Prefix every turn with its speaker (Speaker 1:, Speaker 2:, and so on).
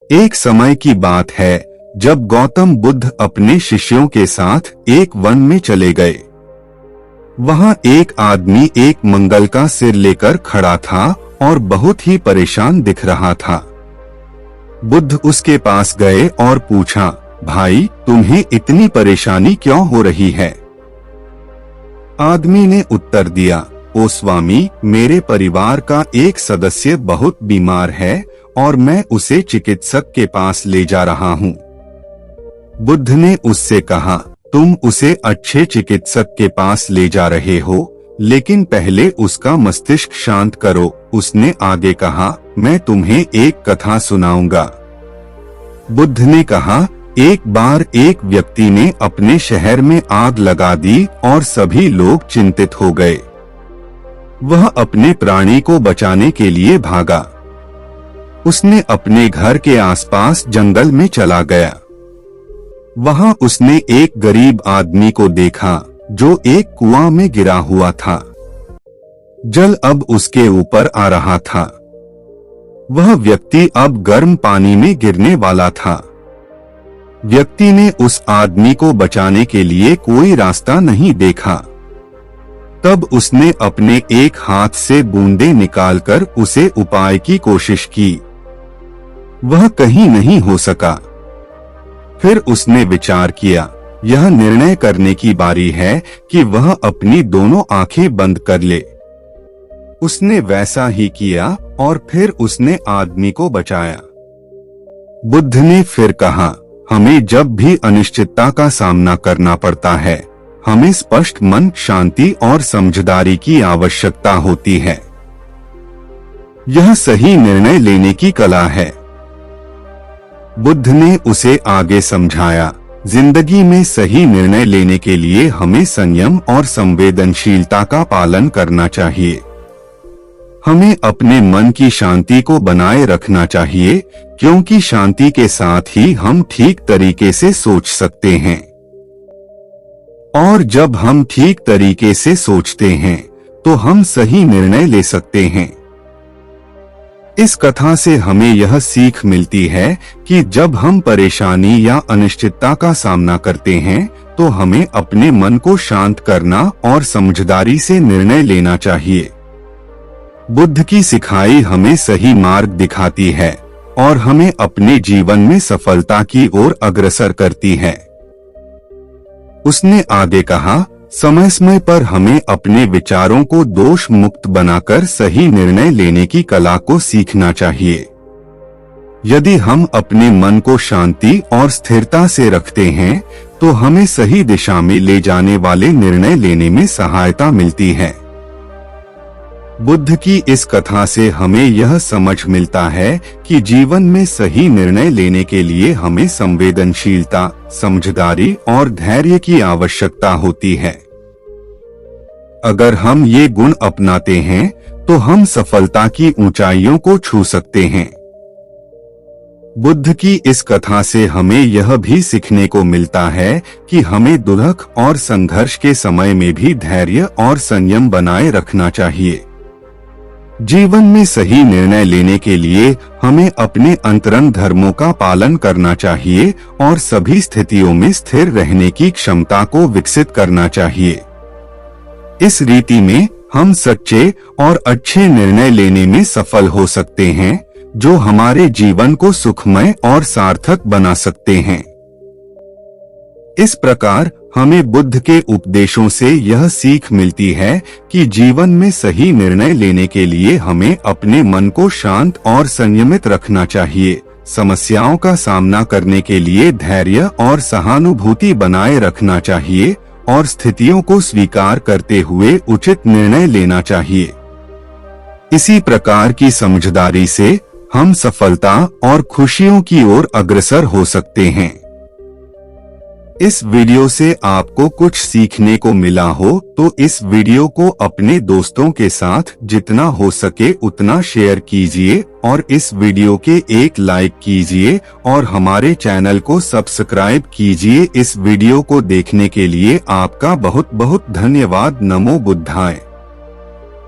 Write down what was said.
Speaker 1: एक समय की बात है जब गौतम बुद्ध अपने शिष्यों के साथ एक वन में चले गए। वहां एक आदमी एक मंगल का सिर लेकर खड़ा था और बहुत ही परेशान दिख रहा था। बुद्ध उसके पास गए और पूछा, भाई तुम्हें इतनी परेशानी क्यों हो रही है? आदमी ने उत्तर दिया, ओ स्वामी, मेरे परिवार का एक सदस्य बहुत बीमार है और मैं उसे चिकित्सक के पास ले जा रहा हूँ। बुद्ध ने उससे कहा, तुम उसे अच्छे चिकित्सक के पास ले जा रहे हो, लेकिन पहले उसका मस्तिष्क शांत करो। उसने आगे कहा, मैं तुम्हें एक कथा सुनाऊंगा। बुद्ध ने कहा, एक बार एक व्यक्ति ने अपने शहर में आग लगा दी और सभी लोग चिंतित हो गए। वह अपने प्राणी को बचाने के लिए भागा। उसने अपने घर के आसपास जंगल में चला गया। वहां उसने एक गरीब आदमी को देखा जो एक कुआं में गिरा हुआ था। जल अब उसके ऊपर आ रहा था। वह व्यक्ति अब गर्म पानी में गिरने वाला था। व्यक्ति ने उस आदमी को बचाने के लिए कोई रास्ता नहीं देखा। तब उसने अपने एक हाथ से बूंदें निकालकर उसे उपाय की कोशिश की। वह कहीं नहीं हो सका। फिर उसने विचार किया, यह निर्णय करने की बारी है कि वह अपनी दोनों आंखें बंद कर ले। उसने वैसा ही किया और फिर उसने आदमी को बचाया। बुद्ध ने फिर कहा, हमें जब भी अनिश्चितता का सामना करना पड़ता है, हमें स्पष्ट मन, शांति और समझदारी की आवश्यकता होती है। यह सही निर्णय लेने की कला है। बुद्ध ने उसे आगे समझाया, जिंदगी में सही निर्णय लेने के लिए हमें संयम और संवेदनशीलता का पालन करना चाहिए। हमें अपने मन की शांति को बनाए रखना चाहिए, क्योंकि शांति के साथ ही हम ठीक तरीके से सोच सकते हैं। और जब हम ठीक तरीके से सोचते हैं तो हम सही निर्णय ले सकते हैं। इस कथा से हमें यह सीख मिलती है कि जब हम परेशानी या अनिश्चितता का सामना करते हैं तो हमें अपने मन को शांत करना और समझदारी से निर्णय लेना चाहिए। बुद्ध की सिखाई हमें सही मार्ग दिखाती है और हमें अपने जीवन में सफलता की ओर अग्रसर करती है। उसने आगे कहा, समय समय पर हमें अपने विचारों को दोष मुक्त बनाकर सही निर्णय लेने की कला को सीखना चाहिए। यदि हम अपने मन को शांति और स्थिरता से रखते हैं तो हमें सही दिशा में ले जाने वाले निर्णय लेने में सहायता मिलती है। बुद्ध की इस कथा से हमें यह समझ मिलता है कि जीवन में सही निर्णय लेने के लिए हमें संवेदनशीलता, समझदारी और धैर्य की आवश्यकता होती है। अगर हम ये गुण अपनाते हैं तो हम सफलता की ऊंचाइयों को छू सकते हैं। बुद्ध की इस कथा से हमें यह भी सीखने को मिलता है कि हमें दुख और संघर्ष के समय में भी धैर्य और संयम बनाए रखना चाहिए। जीवन में सही निर्णय लेने के लिए हमें अपने अंतरंग धर्मों का पालन करना चाहिए और सभी स्थितियों में स्थिर रहने की क्षमता को विकसित करना चाहिए। इस रीति में हम सच्चे और अच्छे निर्णय लेने में सफल हो सकते हैं, जो हमारे जीवन को सुखमय और सार्थक बना सकते हैं। इस प्रकार हमें बुद्ध के उपदेशों से यह सीख मिलती है कि जीवन में सही निर्णय लेने के लिए हमें अपने मन को शांत और संयमित रखना चाहिए, समस्याओं का सामना करने के लिए धैर्य और सहानुभूति बनाए रखना चाहिए और स्थितियों को स्वीकार करते हुए उचित निर्णय लेना चाहिए। इसी प्रकार की समझदारी से हम सफलता और खुशियों की ओर अग्रसर हो सकते हैं। इस वीडियो से आपको कुछ सीखने को मिला हो तो इस वीडियो को अपने दोस्तों के साथ जितना हो सके उतना शेयर कीजिए और इस वीडियो के एक लाइक कीजिए और हमारे चैनल को सब्सक्राइब कीजिए। इस वीडियो को देखने के लिए आपका बहुत बहुत धन्यवाद। नमो बुद्धाय।